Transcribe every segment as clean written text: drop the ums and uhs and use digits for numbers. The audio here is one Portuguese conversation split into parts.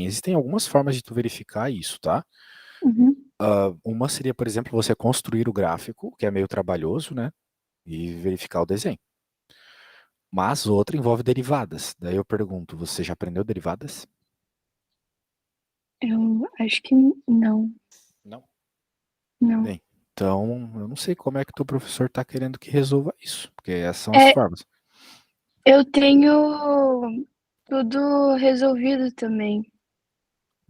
existem algumas formas de tu verificar isso, tá? Uhum. Uma seria, por exemplo, você construir o gráfico, que é meio trabalhoso, né? E verificar o desenho. Mas outra envolve derivadas. Daí eu pergunto, você já aprendeu derivadas? Eu acho que não. Não. Não. Bem, então eu não sei como é que teu professor está querendo que resolva isso, porque essas são as É, formas. eu tenho tudo resolvido também.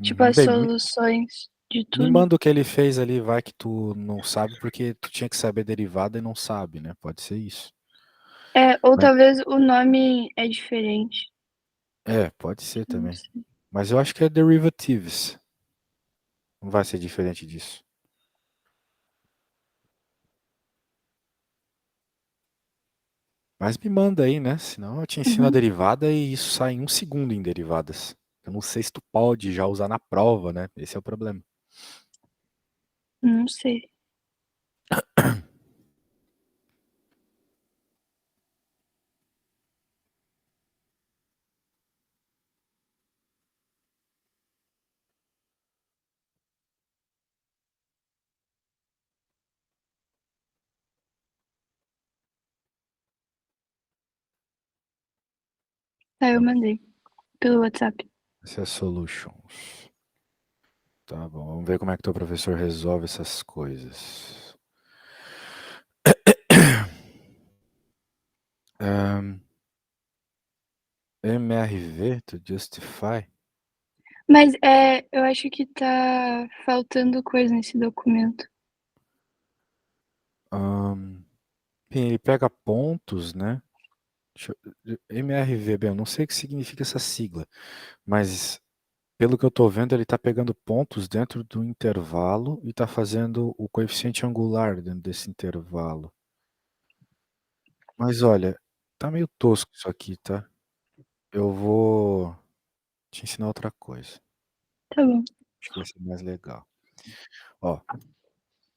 Tipo, as Bem, soluções de me tudo. manda o que ele fez ali, vai que tu não sabe, porque tu tinha que saber derivada e não sabe, né? Pode ser isso. Ou Mas, talvez o nome é diferente. pode ser Não também. sei. Mas eu acho que é derivatives. Não vai ser diferente disso. Mas me manda aí, né? Senão eu te ensino a Uhum. derivada e isso sai em 1 segundo em derivadas. Eu não sei se tu pode já usar na prova, né? Esse é o problema. Não sei. Tá, eu Então, mandei pelo WhatsApp. esse é solutions. Tá bom, vamos ver como é que teu professor resolve essas coisas. Um, MRV to justify? Mas eu acho que tá faltando coisa nesse documento. Um, ele pega pontos, né? MRV, bem, eu não sei o que significa essa sigla, mas pelo que eu tô vendo, ele tá pegando pontos dentro do intervalo e tá fazendo o coeficiente angular dentro desse intervalo. Mas olha, tá meio tosco isso aqui, tá? Eu vou te ensinar outra coisa. Tá bom. Acho que vai ser mais legal. Ó,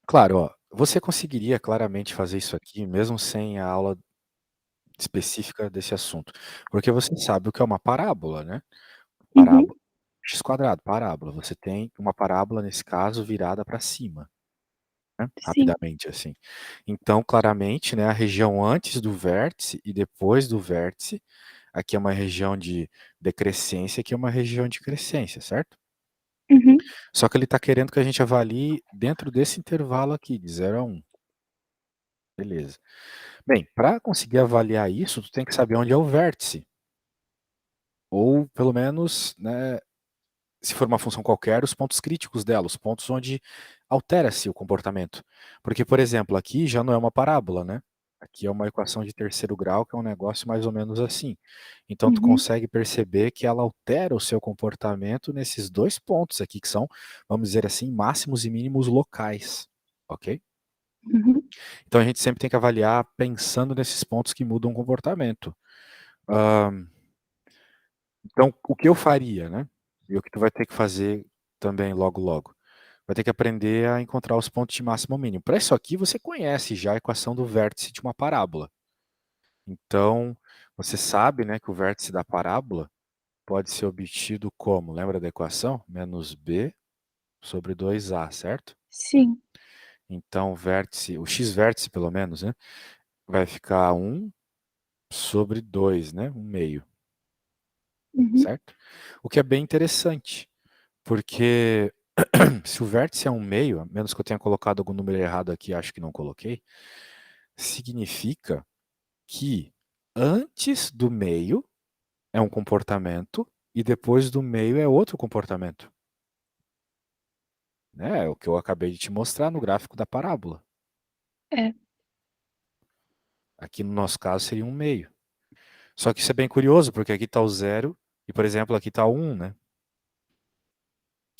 claro, ó, você conseguiria claramente fazer isso aqui mesmo sem a aula específica desse assunto, porque você sabe o que é uma parábola, né? Uhum. Parábola, x quadrado, parábola. Você tem uma parábola, nesse caso, virada para cima, né? Sim. Rapidamente, assim. Então, claramente, né, a região antes do vértice e depois do vértice, aqui é uma região de decrescência, aqui é uma região de crescência, certo? Uhum. Só que ele está querendo que a gente avalie dentro desse intervalo aqui, de 0 a 1. Beleza. Bem, para conseguir avaliar isso, tu tem que saber onde é o vértice. Ou, pelo menos, né, se for uma função qualquer, os pontos críticos dela, os pontos onde altera-se o comportamento. Porque, por exemplo, aqui já não é uma parábola, né? Aqui é uma equação de terceiro grau, que é um negócio mais ou menos assim. Então, tu Uhum. consegue perceber que ela altera o seu comportamento nesses dois pontos aqui, que são, vamos dizer assim, máximos e mínimos locais. Ok? Uhum. Então, a gente sempre tem que avaliar pensando nesses pontos que mudam o comportamento. Então, o que eu faria, né? E o que tu vai ter que fazer também logo logo. Vai ter que aprender a encontrar os pontos de máximo e mínimo. Para isso aqui, você conhece já a equação do vértice de uma parábola. Então, você sabe, né, que o vértice da parábola pode ser obtido como? Lembra da equação? Menos b sobre 2a, certo? Sim. Então, o vértice, o x-vértice pelo menos, né, vai ficar 1 sobre 2, né, 1 meio, Uhum. certo? O que é bem interessante, porque se o vértice é 1 meio, a menos que eu tenha colocado algum número errado aqui, acho que não coloquei, significa que antes do meio é um comportamento e depois do meio é outro comportamento. Né? É o que eu acabei de te mostrar no gráfico da parábola. É. Aqui no nosso caso seria 1 meio. Só que isso é bem curioso, porque aqui está o 0 e, por exemplo, aqui está o 1, né?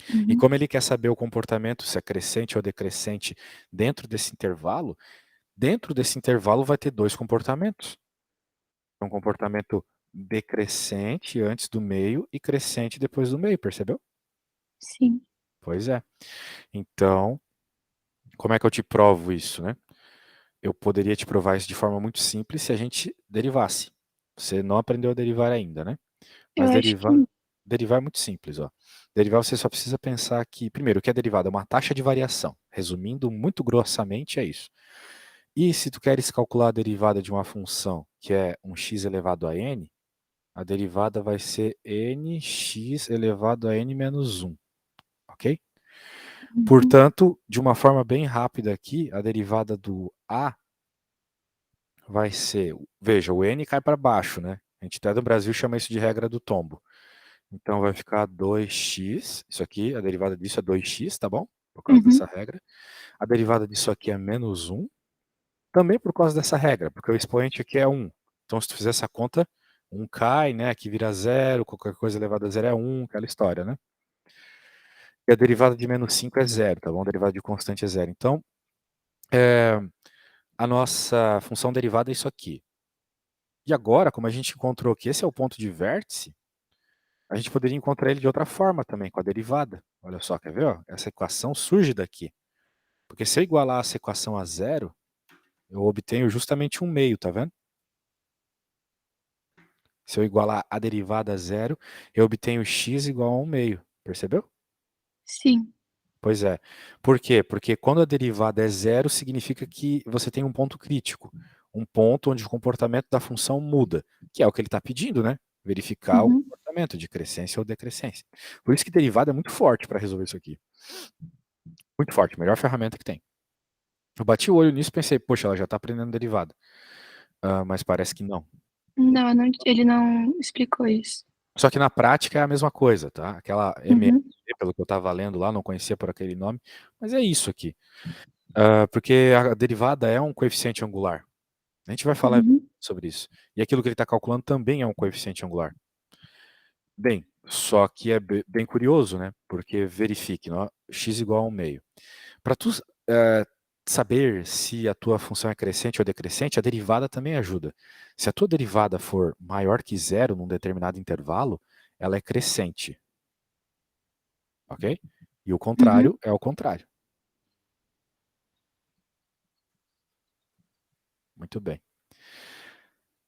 E Uhum. como ele quer saber o comportamento, se é crescente ou decrescente dentro desse intervalo vai ter dois comportamentos. Um comportamento decrescente antes do meio e crescente depois do meio, percebeu? Sim. Pois é. Então, como é que eu te provo isso, né? Eu poderia te provar isso de forma muito simples se a gente derivasse. Você não aprendeu a derivar ainda, né? Eu Mas acho que derivar. Derivar é muito simples, ó. Derivar você só precisa pensar que, primeiro, o que é derivada? É uma taxa de variação. Resumindo muito grossamente, é isso. E se tu queres calcular a derivada de uma função que é um x elevado a n, a derivada vai ser nx elevado a n menos 1, ok? Uhum. Portanto, de uma forma bem rápida aqui, a derivada do a vai ser, veja, o n cai para baixo, né? A gente até do Brasil chama isso de regra do tombo. Então vai ficar 2x, isso aqui, a derivada disso é 2x, tá bom? Por causa dessa Uhum. regra. A derivada disso aqui é menos 1, também por causa dessa regra, porque o expoente aqui é 1. Então se tu fizer essa conta, 1 cai, né? Aqui vira 0, qualquer coisa elevada a 0 é 1, aquela história, né? E a derivada de menos 5 é 0, tá bom? A derivada de constante é 0. Então, a nossa função derivada é isso aqui. E agora, como a gente encontrou que esse é o ponto de vértice, a gente poderia encontrar ele de outra forma também, com a derivada. Olha só, quer ver? Ó? Essa equação surge daqui. Porque se eu igualar essa equação a zero, eu obtenho justamente um meio, tá vendo? Se eu igualar a derivada a zero, eu obtenho x igual a um meio. Percebeu? Sim. Pois é. Por quê? Porque quando a derivada é zero, significa que você tem um ponto crítico. Um ponto onde o comportamento da função muda, que é o que ele está pedindo, né? Verificar o Uhum. comportamento de crescência ou decrescência. Por isso que derivada é muito forte para resolver isso aqui. Muito forte, melhor ferramenta que tem. Eu bati o olho nisso e pensei, poxa, ela já está aprendendo derivada. Mas parece que não. Não, ele não explicou isso. Só que na prática é a mesma coisa, tá? Aquela Uhum. MLG, pelo que eu estava lendo lá, não conhecia por aquele nome, mas é isso aqui. Porque a derivada é um coeficiente angular. A gente vai falar Uhum. sobre isso. E aquilo que ele está calculando também é um coeficiente angular. Bem, só que é bem curioso, né? Porque verifique, ó, x igual a 1 meio. Para tu saber se a tua função é crescente ou decrescente, a derivada também ajuda. Se a tua derivada for maior que zero num determinado intervalo, ela é crescente. Ok? E o Uhum. contrário é o contrário. Muito bem.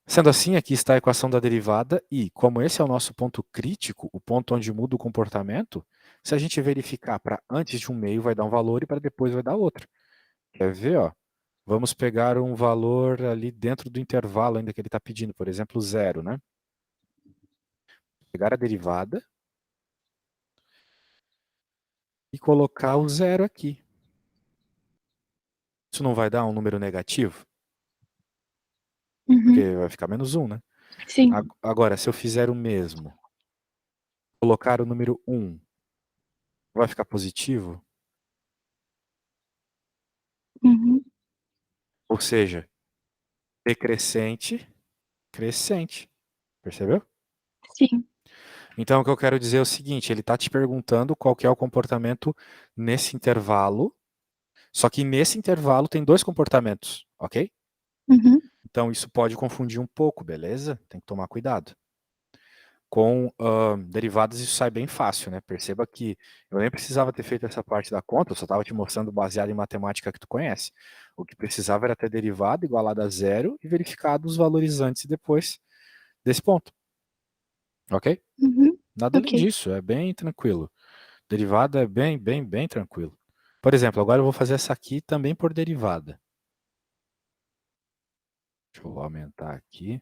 Sendo assim, aqui está a equação da derivada e, como esse é o nosso ponto crítico, o ponto onde muda o comportamento, se a gente verificar para antes de um meio vai dar um valor e para depois vai dar outro. Quer ver? Ó? Vamos pegar um valor ali dentro do intervalo ainda que ele está pedindo, por exemplo, zero, né? Pegar a derivada e colocar o zero aqui. Isso não vai dar um número negativo? Uhum. Porque vai ficar menos 1, né? Sim. Agora, se eu fizer o mesmo, colocar o número 1, vai ficar positivo? Uhum. Ou seja, decrescente, crescente. Percebeu? Sim. Então, o que eu quero dizer é o seguinte, ele está te perguntando qual que é o comportamento nesse intervalo, só que nesse intervalo tem dois comportamentos, ok? Uhum. Então, isso pode confundir um pouco, beleza? Tem que tomar cuidado. Com derivadas isso sai bem fácil, né? Perceba que eu nem precisava ter feito essa parte da conta, eu só estava te mostrando baseado em matemática que tu conhece. O que precisava era ter derivada igualada a zero e verificado os valores antes e depois desse ponto, ok? Uhum. Nada além Ok. disso, é bem tranquilo. Derivada é bem tranquilo. Por exemplo, agora eu vou fazer essa aqui também por derivada. Deixa eu aumentar aqui.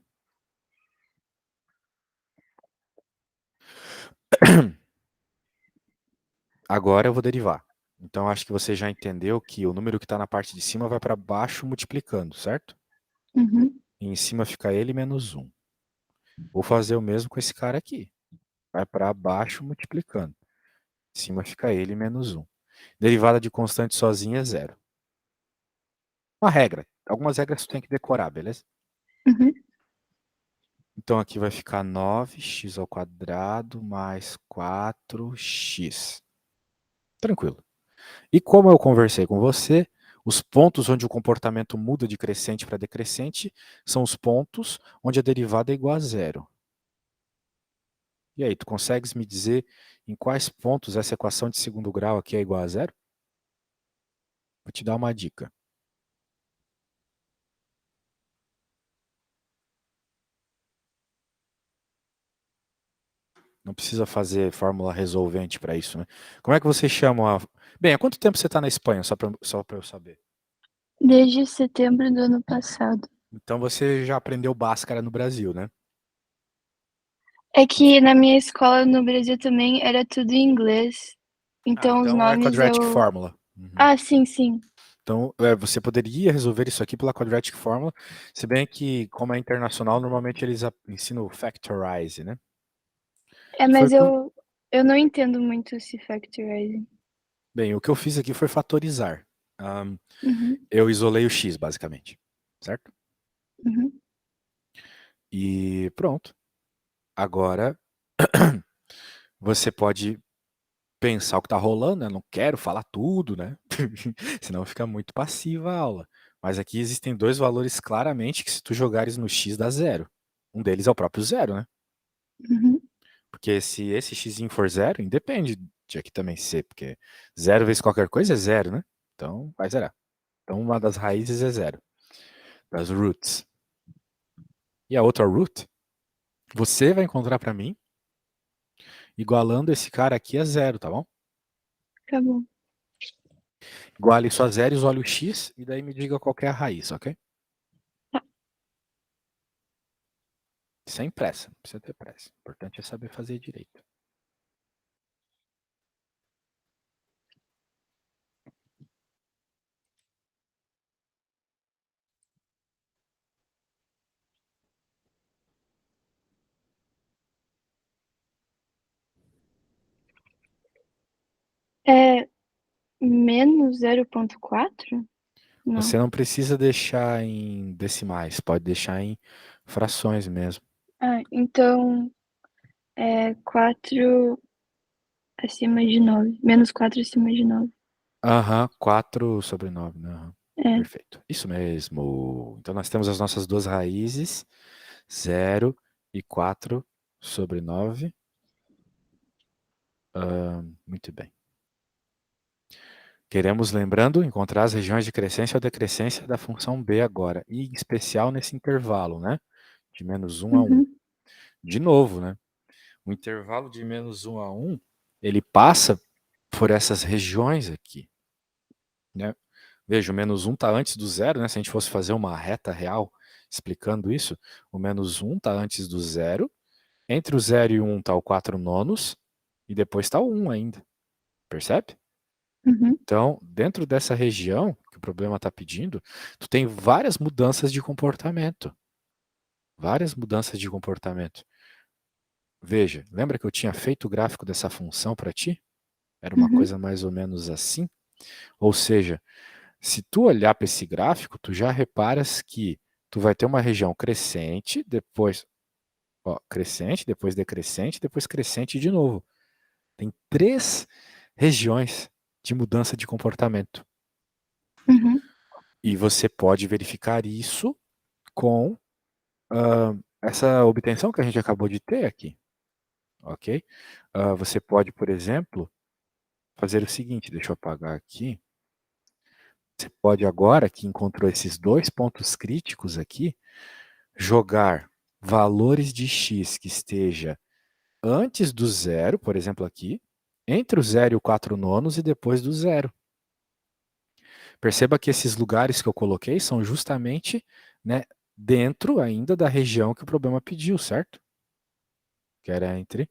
Agora eu vou derivar. Então acho que você já entendeu que o número que está na parte de cima vai para baixo multiplicando, certo? Uhum. E em cima fica ele menos 1. Vou fazer o mesmo com esse cara aqui. Vai para baixo multiplicando. Em cima fica ele menos 1. Derivada de constante sozinha é zero. Uma regra. Algumas regras tu tem que decorar, beleza? Uhum. Então aqui vai ficar 9x ao quadrado mais 4x. Tranquilo. E como eu conversei com você, os pontos onde o comportamento muda de crescente para decrescente são os pontos onde a derivada é igual a zero. E aí, tu consegues me dizer em quais pontos essa equação de segundo grau aqui é igual a zero? Vou te dar uma dica. Não precisa fazer fórmula resolvente para isso, né? Como é que você chama a... Bem, há quanto tempo você está na Espanha, só para eu saber? Desde setembro do ano passado. Então você já aprendeu Bhaskara no Brasil, né? É que na minha escola no Brasil também era tudo em inglês. Ah, Então os então é nomes Quadratic eu. Formula. Uhum. Ah, sim, sim. Então, você poderia resolver isso aqui pela Quadratic Formula, se bem que, como é internacional, normalmente eles ensinam o Factorize, né? É, Que foi mas com... eu não entendo muito esse factorizing. Bem, o que eu fiz aqui foi fatorizar. Ahn, Uhum, eu isolei o x, basicamente, certo? uhum, E pronto. Agora, você pode pensar o que está rolando, né? Não quero falar tudo, né? Senão fica muito passiva a aula. Mas aqui existem dois valores claramente que se tu jogares no x dá zero. Um deles é o próprio zero, né? uhum, Porque se esse x for zero, independe de aqui também ser, porque zero vezes qualquer coisa é zero, né? Então vai zerar. Então uma das raízes é zero, das roots. E a outra root, você vai encontrar para mim igualando esse cara aqui a zero, tá bom? tá bom. Iguale isso a zero, isole o x e daí me diga qual que é a raiz, ok? Tá. Sem pressa, não precisa ter pressa. O importante é saber fazer direito. É menos 0,4? Não. Você não precisa deixar em decimais, pode deixar em frações mesmo. Ah, então é 4 acima de 9. Menos 4 acima de 9. Aham, 4 sobre 9, né? Aham. É. Perfeito. Isso mesmo. Então nós temos as nossas duas raízes, zero e 4 sobre 9. Muito bem. Queremos, lembrando, encontrar as regiões de crescência ou decrescência da função b agora, e em especial nesse intervalo, né? De -1 a 1. Uhum, De novo, né? O intervalo de -1 a 1, ele passa por essas regiões aqui, né? Veja, o -1 está antes do zero, né? Se a gente fosse fazer uma reta real explicando isso, o -1 está antes do zero, entre o 0 e o 1 está o 4 nonos, e depois está o 1 ainda, percebe? uhum, Então, dentro dessa região que o problema está pedindo, tu tem várias mudanças de comportamento. Várias mudanças de comportamento. Veja, lembra que eu tinha feito o gráfico dessa função para ti? Era uma uhum, coisa mais ou menos assim. Ou seja, se tu olhar para esse gráfico, tu já reparas que tu vai ter uma região crescente, depois crescente, depois decrescente, depois crescente de novo. Tem três regiões de mudança de comportamento. uhum. E você pode verificar isso com essa obtenção que a gente acabou de ter aqui, ok? Você pode, por exemplo, fazer o seguinte, deixa eu apagar aqui. Você pode agora, que encontrou esses dois pontos críticos aqui, jogar valores de x que esteja antes do zero, por exemplo aqui, entre o zero e o 4 nonos e depois do zero. Perceba que esses lugares que eu coloquei são justamente, né, dentro ainda da região que o problema pediu, certo? Que era entre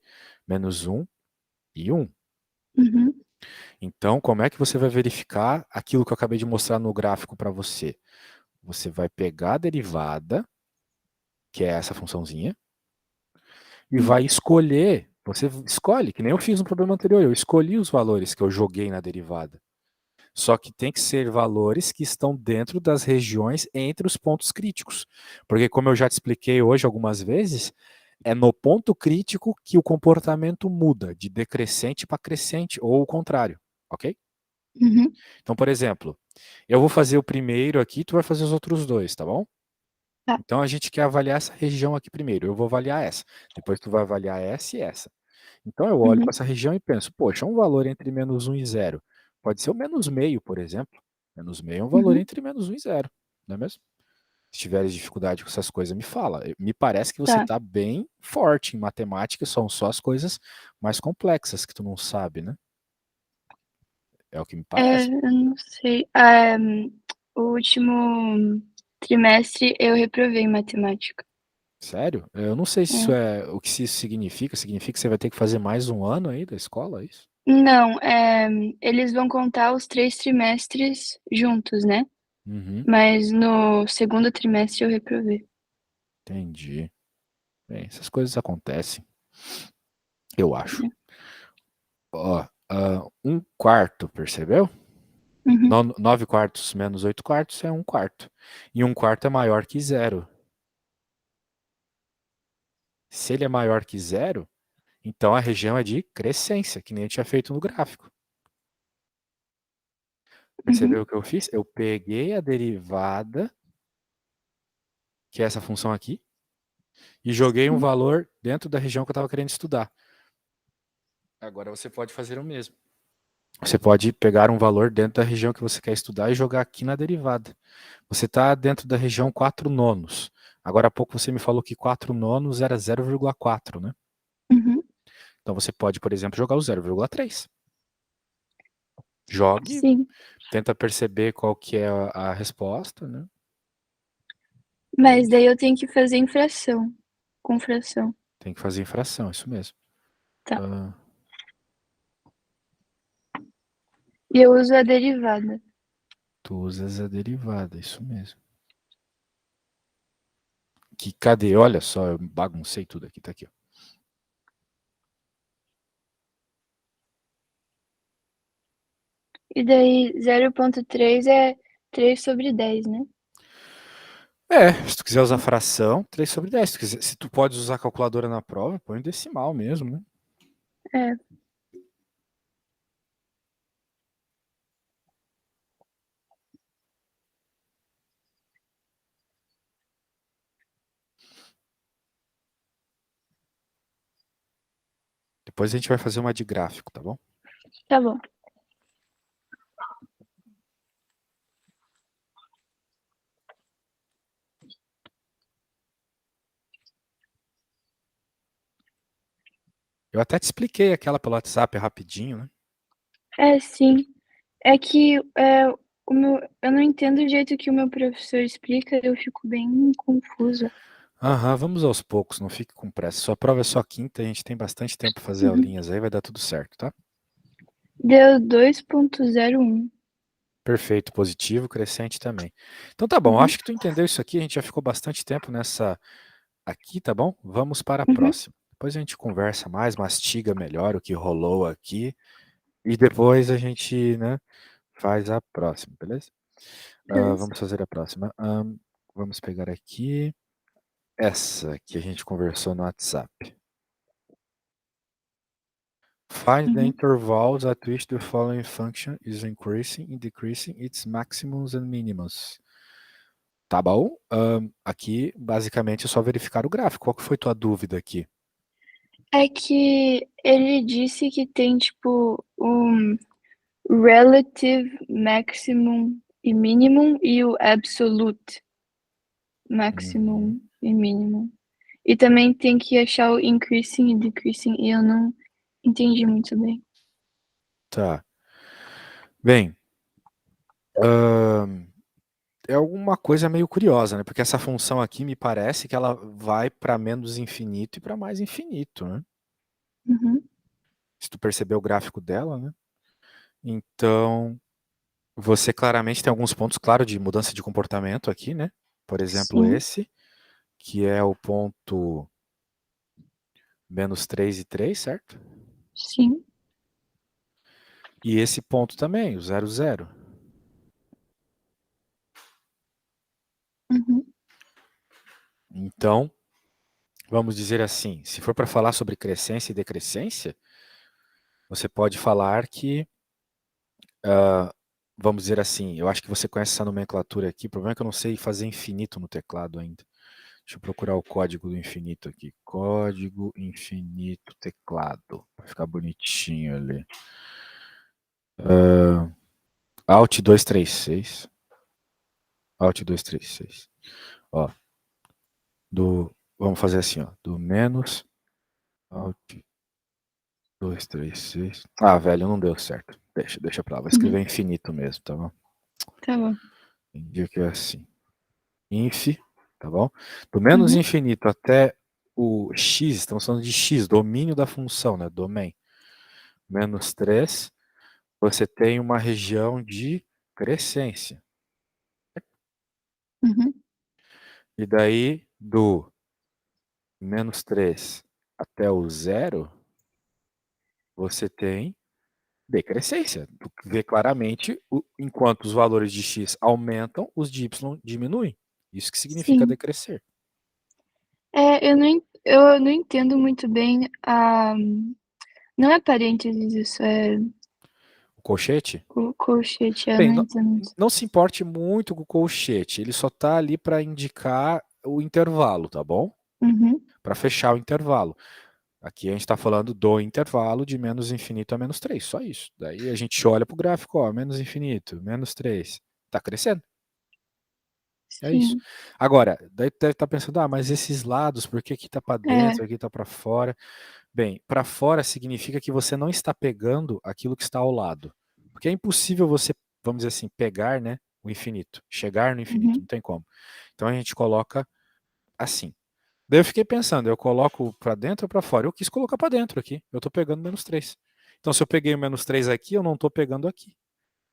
-1 e 1. Uhum, Então, como é que você vai verificar aquilo que eu acabei de mostrar no gráfico para você? Você vai pegar a derivada, que é essa funçãozinha, e uhum, vai escolher. Você escolhe, que nem eu fiz no problema anterior, eu escolhi os valores que eu joguei na derivada. Só que tem que ser valores que estão dentro das regiões entre os pontos críticos. Porque, como eu já te expliquei hoje algumas vezes, é no ponto crítico que o comportamento muda de decrescente para crescente, ou o contrário, ok? uhum. Então, por exemplo, eu vou fazer o primeiro aqui, tu vai fazer os outros dois, tá bom? Tá. Então a gente quer avaliar essa região aqui primeiro. Eu vou avaliar essa. Depois tu vai avaliar essa e essa. Então eu olho para Uhum, essa região e penso, poxa, um valor entre -1 e zero. Pode ser o -meio, por exemplo. -meio é um valor uhum. entre -1 e zero, não é mesmo? Se tiveres dificuldade com essas coisas, me fala. Me parece que você Tá. está bem forte em matemática, são só as coisas mais complexas que tu não sabe, né? É o que me parece. Eu não sei. O último trimestre eu reprovei em matemática. Sério? Eu não sei se isso É. é o que isso significa. Significa que você vai ter que fazer mais um ano aí da escola, é isso? Não, eles vão contar os 3 trimestres juntos, né? Uhum, Mas no segundo trimestre eu reprovei. entendi. Bem, essas coisas acontecem, eu acho. Né? Ó, um quarto, percebeu? Uhum, 9 quartos menos 8 quartos é um quarto. E um quarto é maior que zero. Se ele é maior que zero, então a região é de crescência, que nem eu tinha feito no gráfico. uhum, Percebeu o que eu fiz? Eu peguei a derivada, que é essa função aqui, e joguei um uhum, valor dentro da região que eu estava querendo estudar. Agora você pode fazer o mesmo. Você pode pegar um valor dentro da região que você quer estudar e jogar aqui na derivada. Você está dentro da região 4 nonos. Agora há pouco você me falou que 4 nonos era 0,4, né? uhum. Então você pode, por exemplo, jogar o 0,3. Jogue, Sim, tenta perceber qual que é a resposta, né? E é mas isso. daí eu tenho que fazer infração, com fração. Tem que fazer infração, isso mesmo. Tá. Ah, E eu uso a derivada. tu usas a derivada, isso mesmo. Que cadê? Olha só, eu baguncei tudo aqui, tá aqui, ó. E daí 0,3 é 3/10, né? Se tu quiser usar fração, 3/10. Se tu pode usar calculadora na prova, põe um decimal mesmo, né? É, Depois a gente vai fazer uma de gráfico, tá bom? tá bom. Eu até te expliquei aquela pelo WhatsApp rapidinho, né? É, sim. É que eu não entendo o jeito que o meu professor explica, eu fico bem confusa. Aham, vamos aos poucos, não fique com pressa. Sua prova é só quinta, a gente tem bastante tempo para fazer Uhum. aulinhas aí, vai dar tudo certo, tá? Deu 2,01. Perfeito, positivo, crescente também. Então tá bom, Uhum, acho que tu entendeu isso aqui, a gente já ficou bastante tempo nessa aqui, tá bom? Vamos para a uhum, próxima. Depois a gente conversa mais, mastiga melhor o que rolou aqui e depois a gente, né, faz a próxima, beleza? beleza. Vamos fazer a próxima. Vamos pegar aqui essa que a gente conversou no WhatsApp. Find the Uhum. intervals at which the following function is increasing and decreasing its maximums and minimums. Tá bom? Aqui, basicamente, é só verificar o gráfico. Qual que foi tua dúvida aqui? É que ele disse que tem, tipo, um relative maximum e minimum e o absolute Uhum. maximum e minimum. E também tem que achar o increasing e decreasing, e eu não entendi muito bem. Tá. Bem, ahn, é alguma coisa meio curiosa, né? Porque essa função aqui me parece que ela vai para menos infinito e para mais infinito, né? Uhum. Se tu perceber o gráfico dela, né? Então, você claramente tem alguns pontos, claro, de mudança de comportamento aqui, né? Por exemplo, Sim, esse, que é o ponto -3 e 3, certo? sim. E esse ponto também, o 0, 0. Uhum. Então, vamos dizer assim, se for para falar sobre crescência e decrescência, você pode falar que, vamos dizer assim, eu acho que você conhece essa nomenclatura aqui, o problema é que eu não sei fazer infinito no teclado ainda. Deixa eu procurar o código do infinito aqui. Código infinito teclado. Vai ficar bonitinho ali. Alt 236. Alt 236. Ó, vamos fazer assim, ó. Do menos. Alt 2, 3, 6. Ah, velho, não deu certo. Deixa pra lá. Vou escrever Uhum. infinito mesmo, tá bom? Tá bom. Entendi que é assim. Inf, tá bom? Do menos Uhum. infinito até o x, estamos falando de x, domínio da função, né? Domain. Menos 3, você tem uma região de crescência. Uhum. E daí, do menos 3 até o zero, você tem decrescência. Tu vê claramente, enquanto os valores de x aumentam, os de y diminuem. Isso que significa Sim. decrescer. Eu não entendo muito bem a. Não é parênteses, isso é O colchete? o colchete, eu Bem, não não, entendo isso. não se importe muito com o colchete, ele só está ali para indicar o intervalo, tá bom? Uhum. Para fechar o intervalo. Aqui a gente está falando do intervalo de menos infinito a menos 3, só isso. Daí a gente olha para o gráfico, ó, menos infinito, menos 3, está crescendo. É isso. Sim. Agora, daí tu deve estar pensando, ah, mas esses lados, por que aqui está para É. dentro, aqui está para fora? Bem, para fora significa que você não está pegando aquilo que está ao lado. Porque é impossível você, vamos dizer assim, pegar, né, o infinito, chegar no infinito, Uhum. não tem como. Então a gente coloca assim. Daí eu fiquei pensando, eu coloco para dentro ou para fora? Eu quis colocar para dentro aqui. Eu estou pegando menos 3. Então se eu peguei o menos 3 aqui, eu não estou pegando aqui.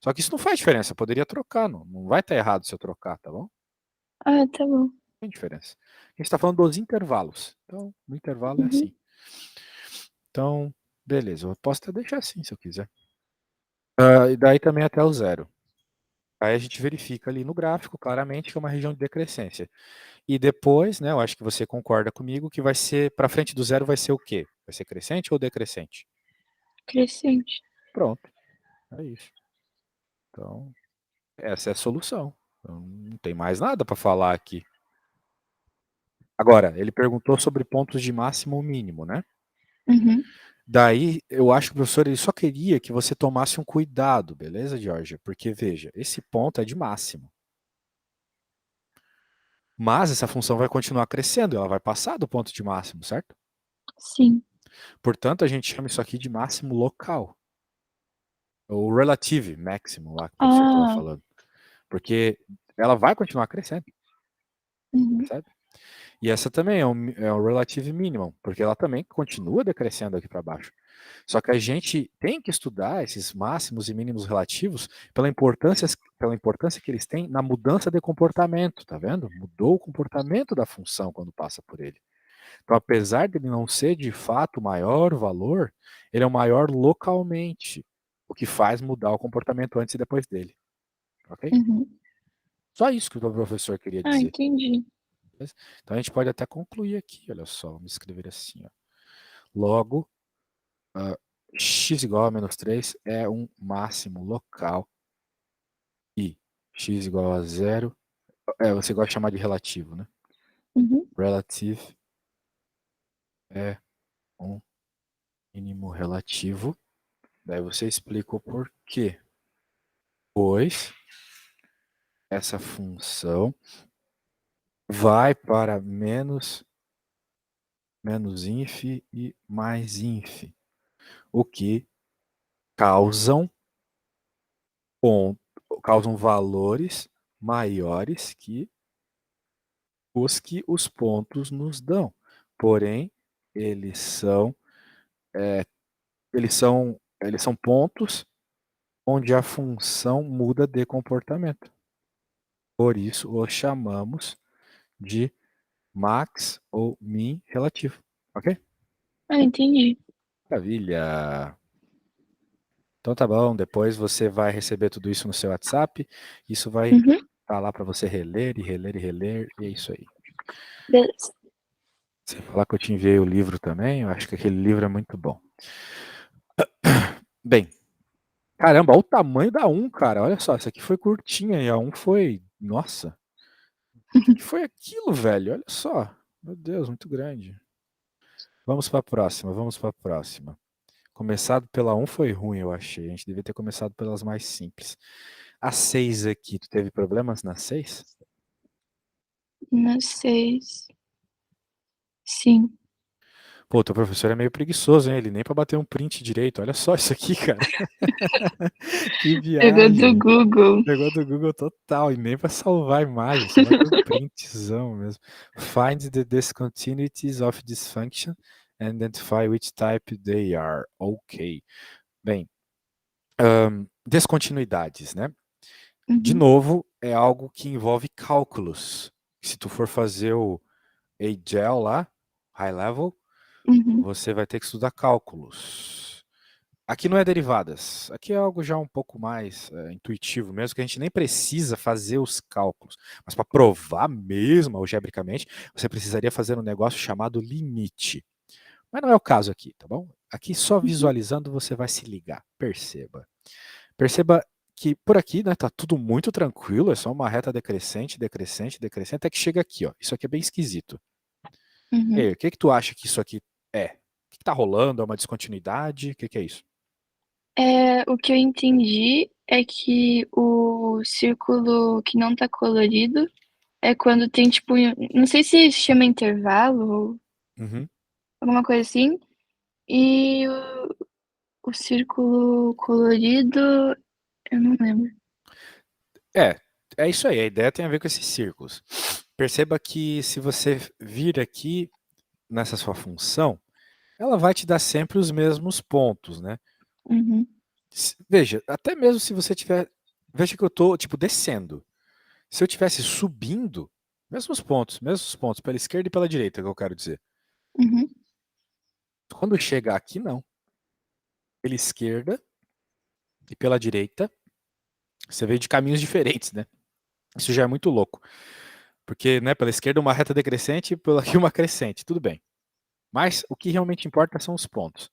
Só que isso não faz diferença, eu poderia trocar, não vai estar errado se eu trocar, tá bom? Não Ah, tá bom. tem diferença. A gente está falando dos intervalos. Então, o intervalo é Uhum. assim. Então, beleza, eu posso até deixar assim se eu quiser. E daí também até o zero. Aí a gente verifica ali no gráfico claramente que é uma região de decrescência. E depois, né, eu acho que você concorda comigo que vai ser, para frente do zero vai ser o quê? Vai ser crescente ou decrescente? Crescente. Pronto, é isso. Então, essa é a solução. Então, não tem mais nada para falar aqui. Agora, ele perguntou sobre pontos de máximo ou mínimo, né? Uhum. Daí, eu acho que o professor ele só queria que você tomasse um cuidado, beleza, Georgia? Porque, veja, esse ponto é de máximo. Mas essa função vai continuar crescendo, ela vai passar do ponto de máximo, certo? Sim. Portanto, a gente chama isso aqui de máximo local. Ou relative máximo lá que o professor estava Ah. falando. Porque ela vai continuar crescendo, Uhum. percebe? E essa também é um relative minimum, porque ela também continua decrescendo aqui para baixo. Só que a gente tem que estudar esses máximos e mínimos relativos pela importância que eles têm na mudança de comportamento, tá vendo? Mudou o comportamento da função quando passa por ele. Então, apesar de ele não ser de fato o maior valor, ele é o maior localmente, o que faz mudar o comportamento antes e depois dele, ok? Uhum. Só isso que o professor queria Ah, dizer. entendi. Beleza? Então a gente pode até concluir aqui, olha só, vamos escrever assim, ó. Logo, ah, x igual a menos 3 é um máximo local e x igual a zero, você gosta de chamar de relativo, né? Uhum. Relative é um mínimo relativo. Daí você explica o porquê. Pois essa função vai para menos inf e mais inf, o que causam, ponto, causam valores maiores que os pontos nos dão. Porém, eles são, eles são pontos onde a função muda de comportamento. Por isso, os chamamos de max ou min relativo. Ok? Ah, entendi. Maravilha! Então tá bom, depois você vai receber tudo isso no seu WhatsApp. Isso vai Uhum. estar lá para você reler e reler e reler, e é isso aí. Beleza. Você falar que eu te enviei o livro também, eu acho que aquele livro é muito bom. Bem, caramba, olha o tamanho da um, cara. Olha só, essa aqui foi curtinha e a um foi. Nossa, o que foi aquilo, velho? Olha só. Meu Deus, muito grande. Vamos para a próxima, vamos para a próxima. Começado pela um foi ruim, eu achei. A gente devia ter começado pelas mais simples. A 6 aqui, tu teve problemas na 6? Na 6. Sim. Pô, teu professor é meio preguiçoso, hein? Ele nem pra bater um print direito. Olha só isso aqui, cara. Que Pegou do viagem. Google. Pegou do Google total e nem pra salvar a imagem, só bateu um printzão mesmo. Find the discontinuities of this function and identify which type they are. Ok. Bem, descontinuidades, né? De Uhum. novo, é algo que envolve cálculos. Se tu for fazer o AGEL lá, High Level, Uhum. você vai ter que estudar cálculos. Aqui não é derivadas, aqui é algo já um pouco mais intuitivo mesmo, que a gente nem precisa fazer os cálculos. Mas para provar mesmo algebricamente, você precisaria fazer um negócio chamado limite. Mas não é o caso aqui, tá bom? Aqui só Uhum. visualizando você vai se ligar, perceba. Perceba que por aqui, né, tá tudo muito tranquilo, é só uma reta decrescente, decrescente, decrescente, até que chega aqui, ó. Isso aqui é bem esquisito. E Uhum. aí, o que que tu acha que isso aqui é? O que que tá rolando? É uma descontinuidade? O que que é isso? O que eu entendi é que o círculo que não tá colorido é quando tem, tipo, não sei se chama intervalo ou Uhum. alguma coisa assim, e o círculo colorido, eu não lembro. É, é isso aí. A ideia tem a ver com esses círculos. Perceba que se você vir aqui nessa sua função, ela vai te dar sempre os mesmos pontos, né? Uhum. Veja, até mesmo se você tiver. Veja que eu estou tipo, descendo. Se eu tivesse subindo, mesmos pontos, pela esquerda e pela direita, que eu quero dizer. Uhum. Quando chegar aqui, não. Pela esquerda e pela direita, você veio de caminhos diferentes, né? Isso já é muito louco. Porque, né, pela esquerda uma reta decrescente e pela aqui uma crescente. Tudo bem. Mas o que realmente importa são os pontos.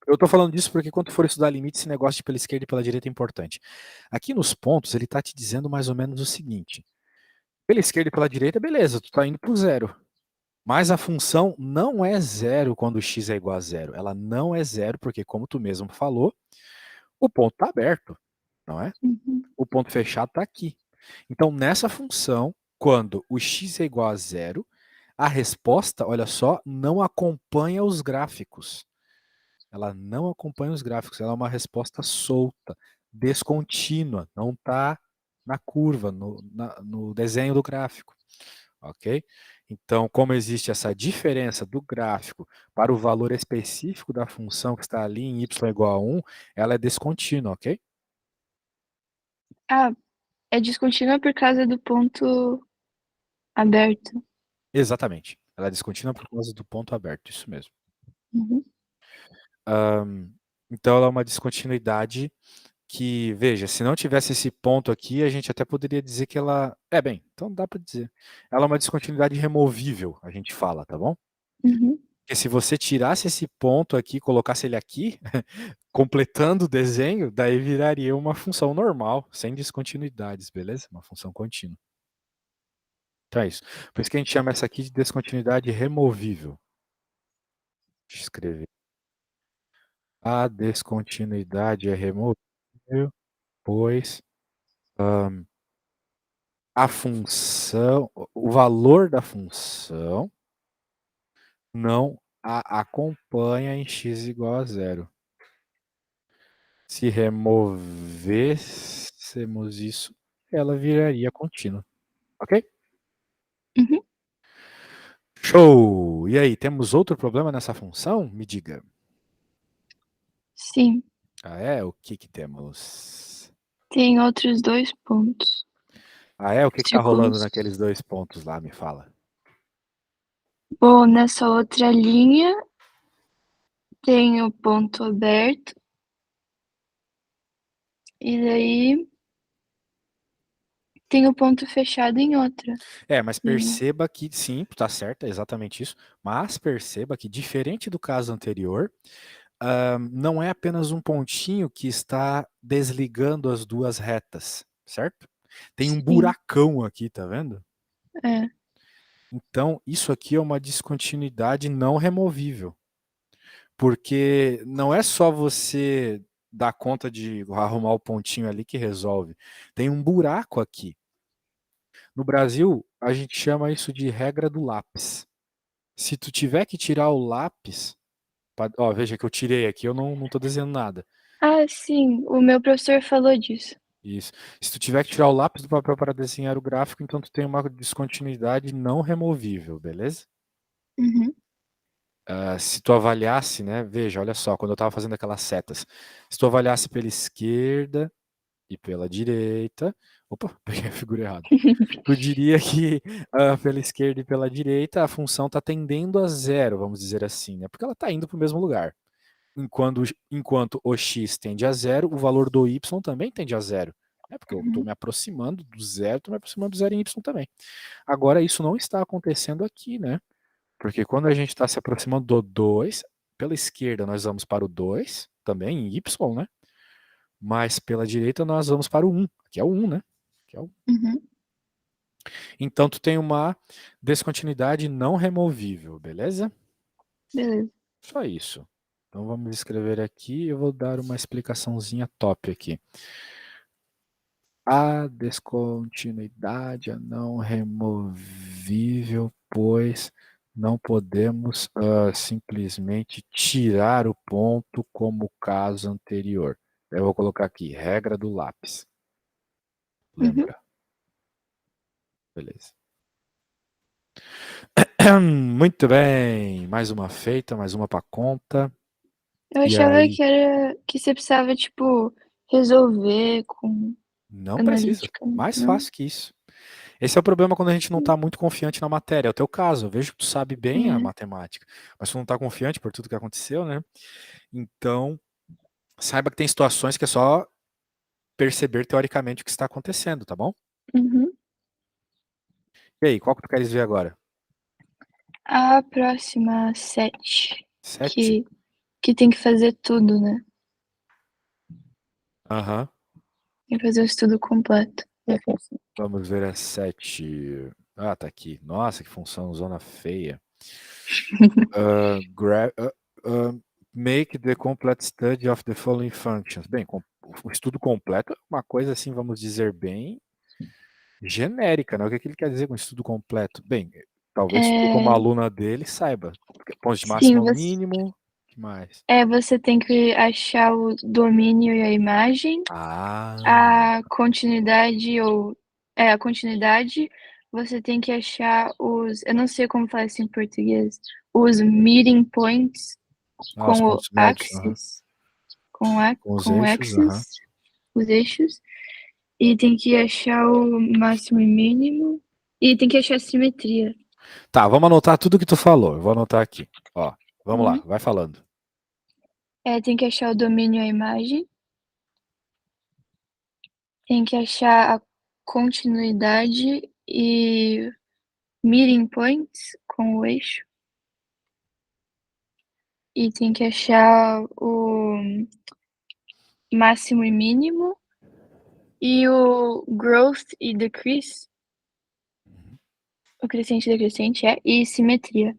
Eu estou falando disso porque quando for estudar limite, esse negócio de pela esquerda e pela direita é importante. Aqui nos pontos, ele está te dizendo mais ou menos o seguinte. Pela esquerda e pela direita, beleza, tu está indo para o zero. Mas a função não é zero quando x é igual a zero. Ela não é zero porque, como tu mesmo falou, o ponto está aberto, não é? Uhum. O ponto fechado está aqui. Então, nessa função, quando o x é igual a zero, a resposta, olha só, não acompanha os gráficos. Ela não acompanha os gráficos, ela é uma resposta solta, descontínua, não está na curva, no desenho do gráfico, ok? Então, como existe essa diferença do gráfico para o valor específico da função que está ali em y igual a 1, ela é descontínua, ok? Ah, é descontínua por causa do ponto aberto. Exatamente. Ela é descontínua por causa do ponto aberto, isso mesmo. Uhum. Então, ela é uma descontinuidade que, veja, se não tivesse esse ponto aqui, a gente até poderia dizer que ela. É, bem, então dá para dizer. Ela é uma descontinuidade removível, a gente fala, tá bom? Uhum. Porque se você tirasse esse ponto aqui, colocasse ele aqui, completando o desenho, daí viraria uma função normal, sem descontinuidades, beleza? Uma função contínua. Então é isso. Por isso que a gente chama essa aqui de descontinuidade removível. Deixa eu escrever. A descontinuidade é removível, pois a função, o valor da função não a acompanha em x igual a zero. Se removêssemos isso, ela viraria contínua. Ok? Uhum. Show! E aí, temos outro problema nessa função? Me diga. Sim. Ah, é? O que que temos? Tem outros dois pontos. Ah, é? O que que tá rolando Círculos. naqueles dois pontos lá? Me fala. Bom, nessa outra linha tem o ponto aberto. E daí tem o ponto fechado em outra É, mas linha. perceba que sim, tá certo, é exatamente isso. Mas perceba que, diferente do caso anterior, não é apenas um pontinho que está desligando as duas retas, certo? Tem um Sim. buracão aqui, tá vendo? É. Então, isso aqui é uma descontinuidade não removível. Porque não é só você dar conta de arrumar o pontinho ali que resolve. Tem um buraco aqui. No Brasil, a gente chama isso de regra do lápis. Se tu tiver que tirar o lápis, ó, veja que eu tirei aqui, eu não tô desenhando nada. Ah, sim, o meu professor falou disso. Isso. Se tu tiver que tirar o lápis do papel para desenhar o gráfico, então tu tem uma descontinuidade não removível, beleza? Uhum, Se tu avaliasse, né? Veja, olha só, quando eu estava fazendo aquelas setas, se tu avaliasse pela esquerda e pela direita, opa, peguei a figura errada. Tu diria que pela esquerda e pela direita a função está tendendo a zero, vamos dizer assim, né? Porque ela está indo para o mesmo lugar. Enquanto o x tende a zero, o valor do y também tende a zero. É porque eu estou uhum, me aproximando do zero, estou me aproximando do zero em y também. Agora, isso não está acontecendo aqui, né? Porque quando a gente está se aproximando do 2, pela esquerda nós vamos para o 2, também em y, né? Mas pela direita nós vamos para o 1, que é o 1, né? Que é o... uhum, Então tu tem uma descontinuidade não removível, beleza? beleza. Só isso. Então vamos escrever aqui, eu vou dar uma explicaçãozinha top aqui. A descontinuidade é não removível, pois não podemos simplesmente tirar o ponto como o caso anterior. Eu vou colocar aqui, regra do lápis. Uhum. Lembra? Beleza. Muito bem. Mais uma feita, mais uma para conta. Eu E achava aí? que era que você precisava, tipo, resolver com Não precisa. analítica, né? Mais Não? fácil que isso. Esse é o problema quando a gente não está muito confiante na matéria. É o teu caso. Eu vejo que tu sabe bem a É. matemática, mas tu não está confiante por tudo que aconteceu, né? Então, saiba que tem situações que é só perceber teoricamente o que está acontecendo, tá bom? Uhum. E aí, qual que tu queres ver agora? A próxima 7, 7? que tem que fazer tudo, né? Aham. Tem que fazer o estudo completo. Vamos ver a 7. Ah, tá aqui. Nossa, que função zona feia. Uh, gra- uh, make the complete study of the following functions. Bem, o estudo completo é uma coisa assim, vamos dizer, bem genérica, né? O que que ele quer dizer com estudo completo? Bem, talvez tu, como É, aluna dele, saiba. Pontos de máximo sim, ao mínimo, o que mais? você tem que achar o domínio e a imagem, Ah, a continuidade a continuidade, você tem que achar eu não sei como falar isso em português, os meeting points os com o pontos médios, aham. axis, Com os com o eixos, aham. axis, os eixos, e tem que achar o máximo e mínimo, e tem que achar a simetria. Tá, vamos anotar tudo que tu falou. Eu vou anotar aqui. Ó, vamos lá, Uhum. vai falando. Tem que achar o domínio e a imagem, tem que achar a continuidade e meeting points com o eixo, e tem que achar o máximo e mínimo, e o growth e decrease, o crescente e decrescente, e simetria.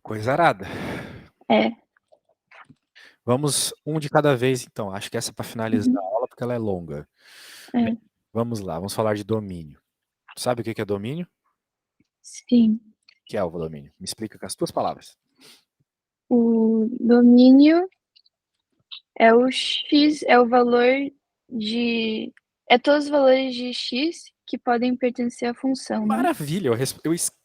Coisa arada. É. Vamos um de cada vez, então. Acho que essa é para finalizar Uhum. a aula, porque ela é longa. Bem, É. vamos lá, vamos falar de domínio. Sabe o que é domínio? O Sim. que é o domínio? Me explica com as tuas palavras. O domínio é o x, é o valor de. É todos os valores de x que podem pertencer à função, né? Maravilha,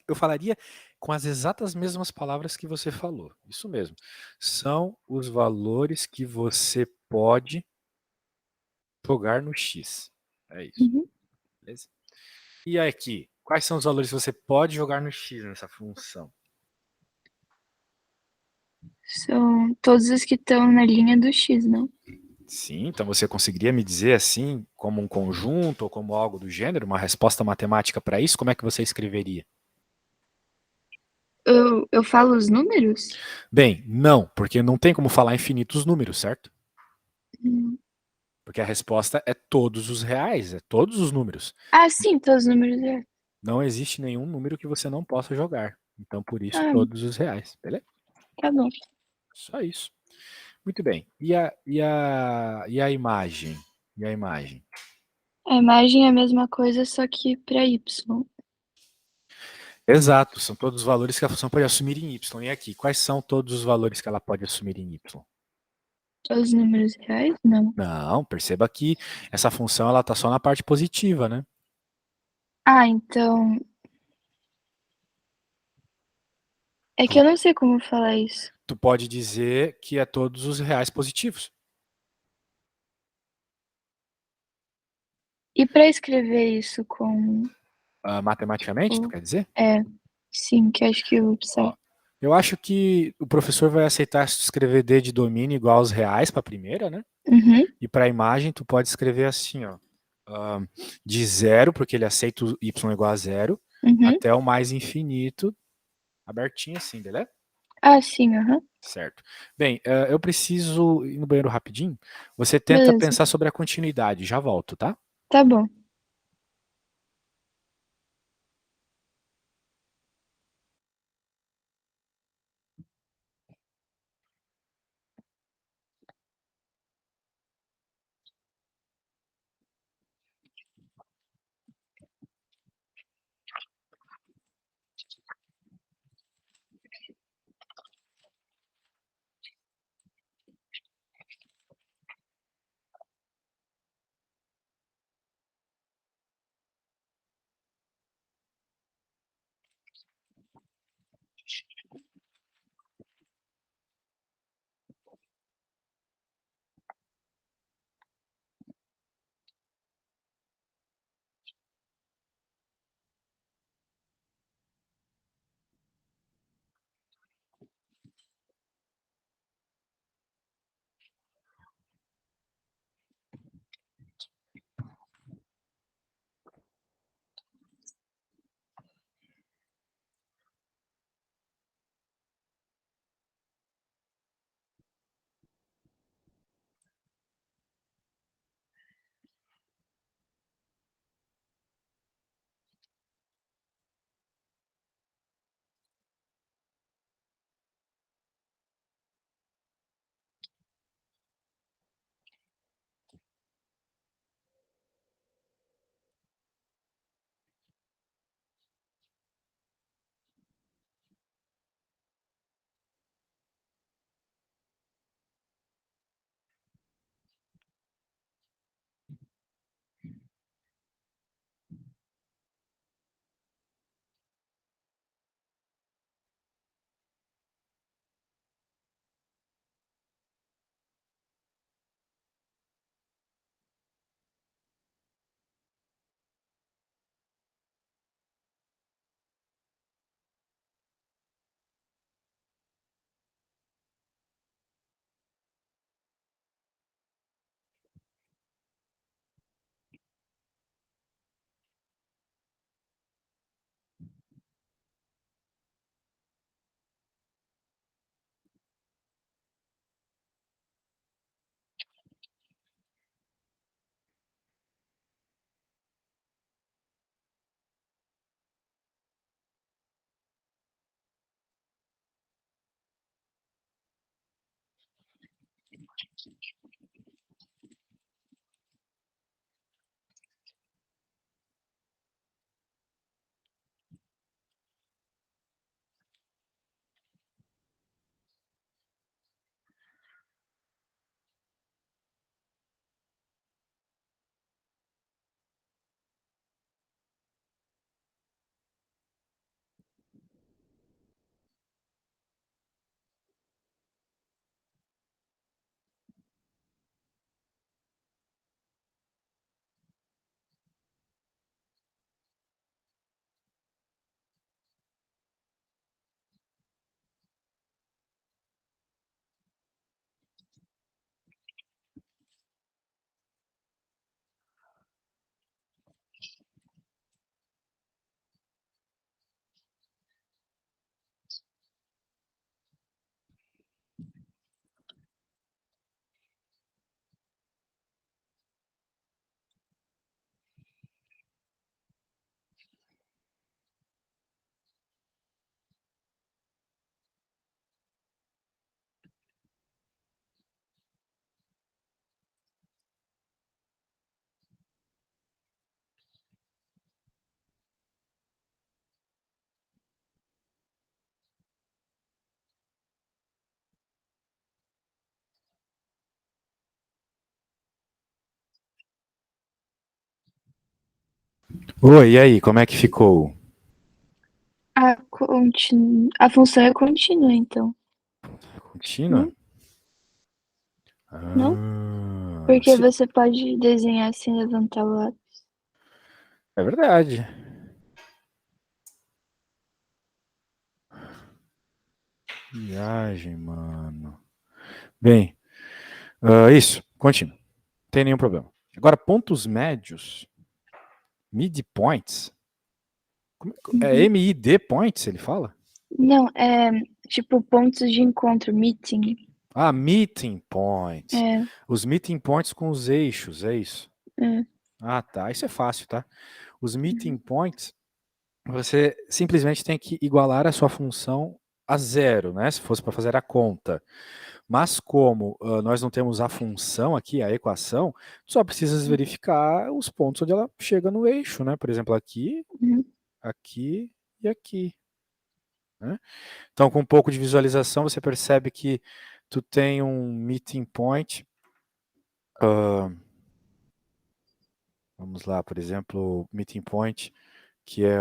eu falaria com as exatas mesmas palavras que você falou. Isso mesmo. São os valores que você pode jogar no X. É isso. Uhum. Beleza? E aqui, quais são os valores que você pode jogar no X nessa função? São todos os que estão na linha do x, não? Sim, então você conseguiria me dizer assim, como um conjunto ou como algo do gênero, uma resposta matemática para isso? Como é que você escreveria? Eu falo os números? Bem, não, porque não tem como falar infinitos números, certo? Hum. Porque a resposta é todos os reais, é todos os números. Ah, sim, todos os números é. Não existe nenhum número que você não possa jogar. Então, por isso, Ah, todos os reais. Beleza? tá bom. Só isso. Muito bem. E a imagem? E a imagem? A imagem é a mesma coisa, só que para y. Exato, são todos os valores que a função pode assumir em y. E aqui, quais são todos os valores que ela pode assumir em y? Os números reais? Não. Não, perceba que essa função ela está só na parte positiva, né? Ah, então. É que Tu, eu não sei como falar isso. tu pode dizer que é todos os reais positivos. E para escrever isso com Matematicamente, tu o. quer dizer? É, sim, que acho que o Ó, sai. eu acho que o professor vai aceitar se tu escrever D de domínio igual aos reais para a primeira, né? Uhum, E para a imagem, tu pode escrever assim, ó, de zero, porque ele aceita o y igual a zero, uhum. até o mais infinito, abertinho assim, beleza? Ah, sim, aham. Certo. Bem, eu preciso ir no banheiro rapidinho. Você tenta Beleza. pensar sobre a continuidade, já volto, tá? Tá bom. Oi, e aí, como é que ficou? A função é contínua, então. Contínua? Não? Não? Porque Se... você pode desenhar sem levantar o lápis. É verdade. Viagem, mano. Bem, isso, contínuo. Não tem nenhum problema. Agora, pontos médios, midpoints. É Uhum. MID points, ele fala? Não, é tipo pontos de encontro, meeting. Ah, meeting points. É, Os meeting points com os eixos, é isso. é. Ah, tá. Isso é fácil, tá? Os meeting Uhum. points, você simplesmente tem que igualar a sua função a zero, né? Se fosse para fazer a conta. Mas como nós não temos a função aqui, a equação, só precisa verificar os pontos onde ela chega no eixo, né? Por exemplo, aqui, Uhum. aqui e aqui. Né? Então, com um pouco de visualização, você percebe que tu tem um meeting point. Vamos lá, por exemplo, meeting point, que é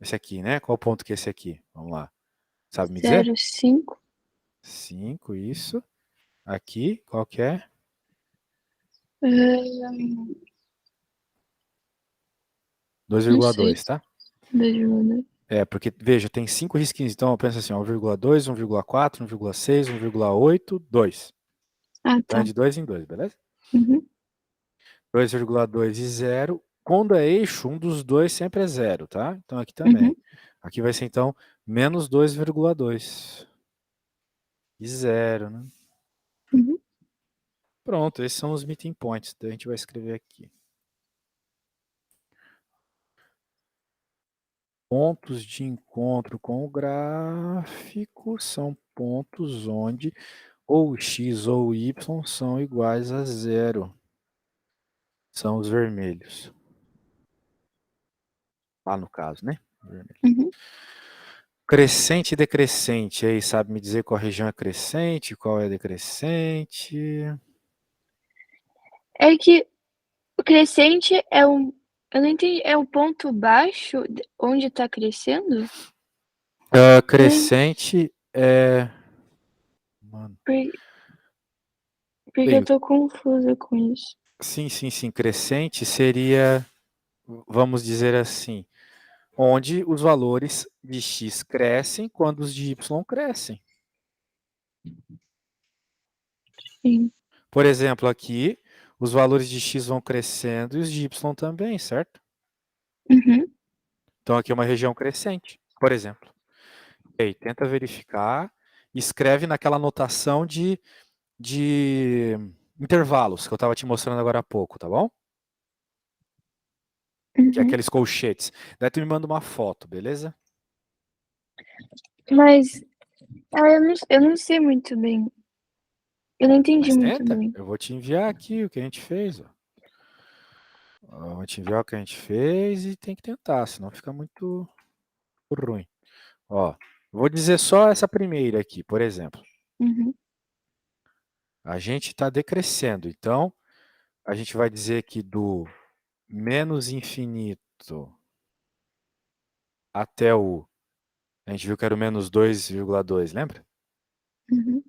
esse aqui, né? Qual ponto que é esse aqui? Vamos lá. Sabe me dizer? 0,5. 5, isso. Aqui, qual que é? Não sei. 2,2, tá? 2,2. É, porque, veja, tem 5 risquinhos. Então, eu penso assim, 1,2, 1,4, 1,6, 1,8, 2. Ah, Então, é tá. de 2 em 2, beleza? Uhum. 2,2 e 0. Quando é eixo, um dos dois sempre é zero, tá? Então, aqui Uhum. também. Aqui vai ser, então, menos 2,2 e zero, né? Uhum. Pronto, esses são os meeting points. Então, a gente vai escrever aqui. Pontos de encontro com o gráfico são pontos onde ou x ou y são iguais a zero. São os vermelhos. Lá no caso, né? Vermelho. Uhum. Crescente e decrescente. Aí, sabe me dizer qual região é crescente, qual é decrescente? É que o crescente é um. Eu não entendi. É o ponto baixo onde tá crescendo? Eu não, Crescente é. Mano. por- porque eu Bem, tô confusa com isso. sim, sim, sim. Crescente seria, vamos dizer assim, onde os valores de x crescem quando os de y crescem. Sim. Por exemplo, aqui, os valores de x vão crescendo e os de y também, certo? Uhum. Então aqui é uma região crescente, por exemplo. E aí, tenta verificar, escreve naquela notação de intervalos que eu estava te mostrando agora há pouco, tá bom? Que é Uhum. aqueles colchetes. Daí tu me manda uma foto, beleza? Mas eu não sei muito bem. Eu não entendi Mas muito tenta, bem. eu vou te enviar aqui o que a gente fez. Ó. Eu vou te enviar o que a gente fez e tem que tentar, senão fica muito ruim. Ó, vou dizer só essa primeira aqui, por exemplo. Uhum. A gente está decrescendo, então a gente vai dizer que do menos infinito até o. A gente viu que era o menos 2,2, lembra? Uhum.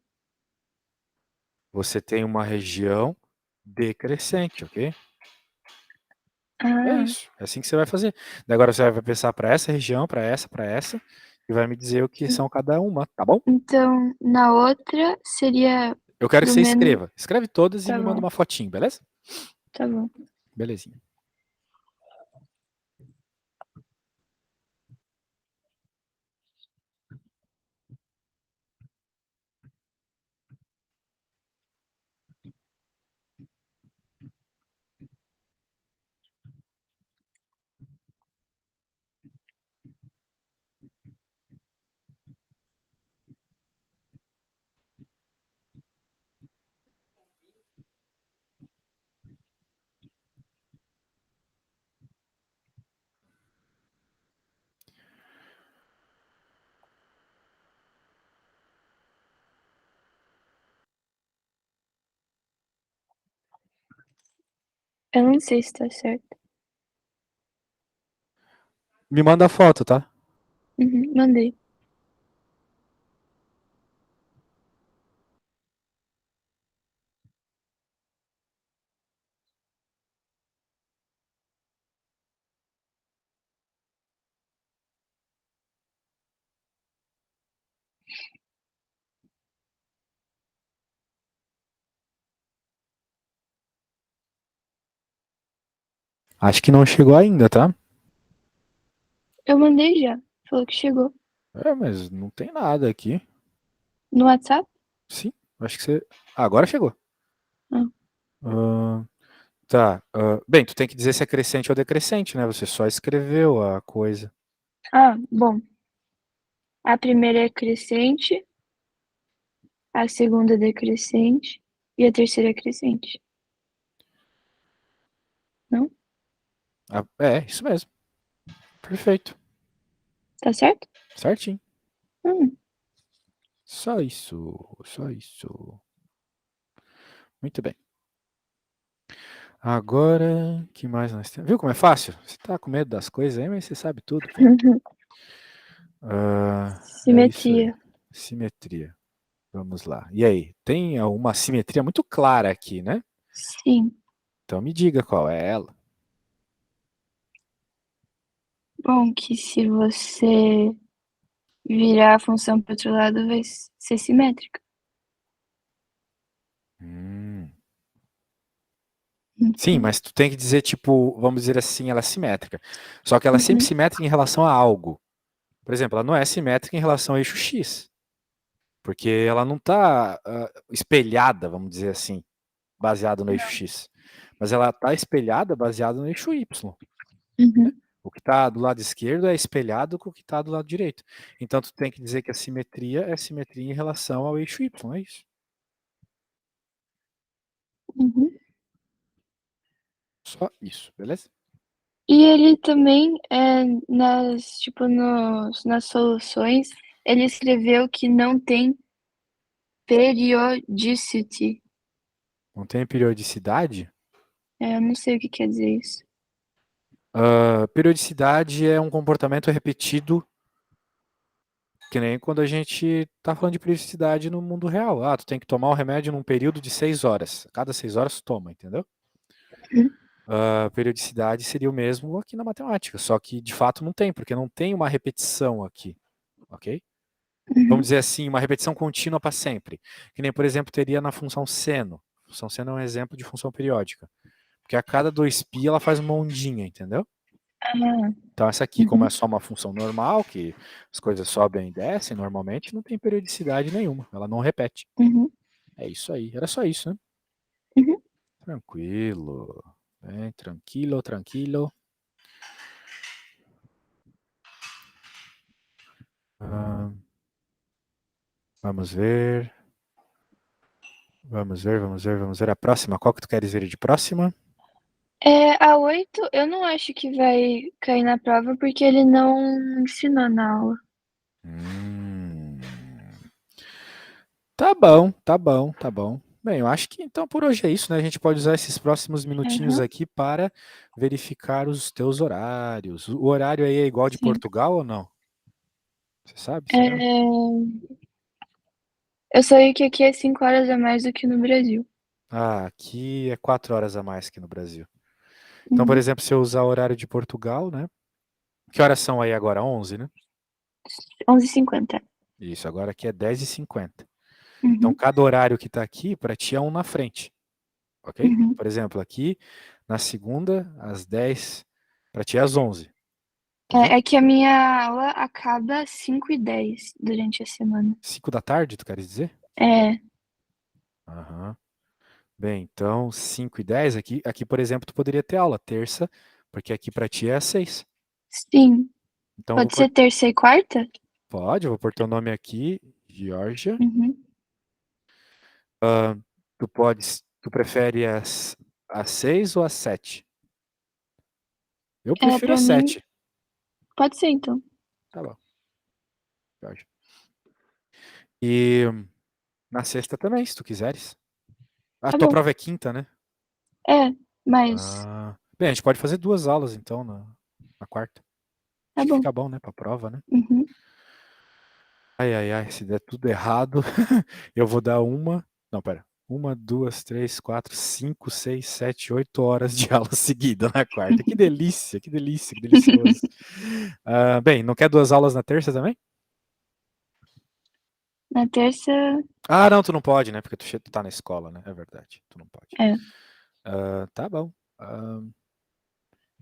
Você tem uma região decrescente, ok? É Ah, isso. É assim que você vai fazer. Daí agora você vai pensar para essa região, para essa, e vai me dizer o que são cada uma, tá bom? então na outra seria Eu quero que do você menos. escreva. Escreve todas e Tá me manda bom, uma fotinho, beleza? tá bom. Belezinha. Eu não sei se tá certo. Me manda a foto, tá? Mandei. Acho que não chegou ainda, tá? Eu mandei já. Falou que chegou. É, mas não tem nada aqui. No WhatsApp? Sim, acho que você. Agora chegou. Ah, Ah, tá. Bem, tu tem que dizer se é crescente ou decrescente, né? Você só escreveu a coisa. bom. A primeira é crescente, a segunda é decrescente e a terceira é crescente. Não? É, isso mesmo. Perfeito. Tá certo? Certinho. Hum. Só isso. Só isso. Muito bem. Agora, que mais nós temos? Viu como é fácil? Você tá com medo das coisas aí, mas você sabe tudo, pô. É isso aí. Simetria. Simetria. Vamos lá. E aí? Tem uma simetria muito clara aqui, né? Sim. Então me diga qual é ela. Bom, que se você virar a função para outro lado, vai ser simétrica. Hum. Sim, Uhum. mas tu tem que dizer, tipo, vamos dizer assim, ela é simétrica. Só que ela é sempre Uhum. simétrica em relação a algo. Por exemplo, ela não é simétrica em relação ao eixo X. Porque ela não está espelhada, vamos dizer assim, baseada no eixo X. Mas ela está espelhada baseada no eixo Y. Né? Uhum. O que está do lado esquerdo é espelhado com o que está do lado direito. Então tu tem que dizer que a simetria é simetria em relação ao eixo Y, é isso. Uhum. Só isso, beleza? E ele também, tipo, nas soluções, ele escreveu que não tem periodicity. Não tem periodicidade? Eu não sei o que quer dizer isso. Periodicidade é um comportamento repetido, que nem quando a gente está falando de periodicidade no mundo real. Ah, tu tem que tomar o remédio num período de 6 horas. A cada 6 horas tu toma, entendeu? Uhum. Periodicidade seria o mesmo aqui na matemática, só que de fato não tem, porque não tem uma repetição aqui, ok? Vamos Uhum. dizer assim, uma repetição contínua para sempre. Que nem, por exemplo, teria na função seno. A função seno é um exemplo de função periódica. Porque a cada 2π ela faz uma ondinha, entendeu? Ah, Então essa aqui, como é uhum. só uma função normal, que as coisas sobem e descem normalmente, não tem periodicidade nenhuma. Ela não repete. Uhum. É isso aí. Era só isso, né? Uhum. Tranquilo. Bem, tranquilo, tranquilo. Ah, vamos ver. Vamos ver, vamos ver, vamos ver a próxima. Qual que tu queres ver de próxima? A 8, eu não acho que vai cair na prova porque ele não ensinou na aula. Hum, tá bom, tá bom, tá bom. Bem, eu acho que então por hoje é isso, né? A gente pode usar esses próximos minutinhos Aham, aqui para verificar os teus horários. O horário aí é igual de sim. Portugal ou não? Você sabe? Será? É, eu sei que aqui é 5 horas a mais do que no Brasil. Ah, aqui é 4 horas a mais que no Brasil. Então, por Uhum. exemplo, se eu usar o horário de Portugal, né? Que horas são aí agora? 11, né? 11h50. Isso, agora aqui é 10h50. Então, Uhum. cada horário que está aqui, para ti é um na frente. Ok? Uhum. Por exemplo, aqui na segunda, às 10, para ti é às 11, entendeu? É que a minha aula acaba às 5h10 durante a semana. 5 da tarde, tu queres dizer? É, Aham. Bem, então 5 e 10 aqui, por exemplo, tu poderia ter aula terça, porque aqui para ti é às 6. sim. Então eu vou Pode pôr, ser terça e quarta? pode, eu vou pôr teu nome aqui, Georgia. Uhum. Tu prefere às 6 ou às 7? Eu prefiro Pra às mim, 7. pode ser então. Tá bom, Georgia. E na sexta também, se tu quiseres. A Tá tua bom. prova é quinta, né? Mas Bem, a gente pode fazer 2 aulas então na quarta. Tá Acho que bom. fica bom, né, pra prova, né? Uhum. Ai, se der tudo errado, eu vou dar uma. Não, pera. 1, 2, 3, 4, 5, 6, 7, 8 horas de aula seguida na quarta. Que delícia, que delícia, que delicioso. Bem, não quer 2 aulas na terça também? Na terça, Ah, não, tu não pode, né? Porque tu tá na escola, né? É verdade, tu não pode. é, Tá bom.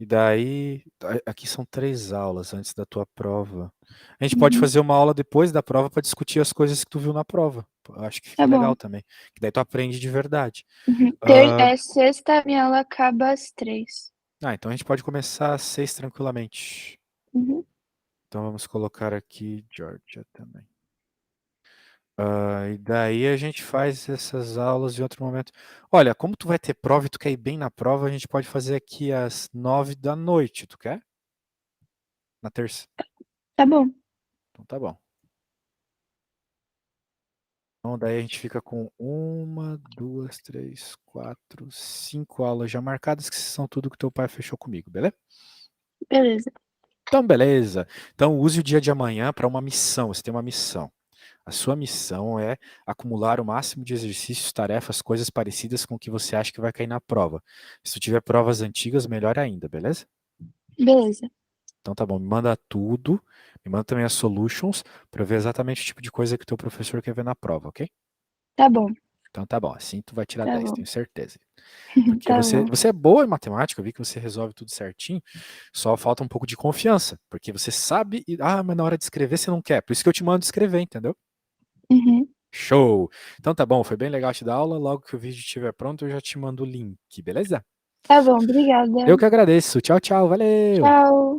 E daí, aqui são 3 aulas antes da tua prova. A gente pode uhum. fazer uma aula depois da prova para discutir as coisas que tu viu na prova. Eu acho que Tá fica bom. legal também. Que daí tu aprende de verdade. Uhum. Ah, Sexta, minha aula acaba às 3. então a gente pode começar às 6 tranquilamente. Uhum. Então vamos colocar aqui Georgia também. E daí a gente faz essas aulas em outro momento. Olha, como tu vai ter prova e tu quer ir bem na prova, a gente pode fazer aqui às 9 da noite, tu quer? Na terça. Tá bom. Então tá bom. Então daí a gente fica com 1, 2, 3, 4, 5 aulas já marcadas, que são tudo que teu pai fechou comigo, beleza? Beleza. Então, beleza. Então, use o dia de amanhã para uma missão. Você tem uma missão. A sua missão é acumular o máximo de exercícios, tarefas, coisas parecidas com o que você acha que vai cair na prova. Se tu tiver provas antigas, melhor ainda, beleza? Beleza. Então tá bom, me manda tudo, me manda também as solutions para eu ver exatamente o tipo de coisa que o teu professor quer ver na prova, ok? Tá bom. Então tá bom, assim tu vai tirar Tá 10, bom. tenho certeza. Porque Tá você, bom. você é boa em matemática, eu vi que você resolve tudo certinho, só falta um pouco de confiança, porque você sabe, mas na hora de escrever você não quer, por isso que eu te mando escrever, entendeu? Uhum. Show! Então tá bom, foi bem legal te dar aula, logo que o vídeo estiver pronto eu já te mando o link, beleza? Tá bom. Obrigada. Eu que agradeço, tchau, tchau, valeu! Tchau.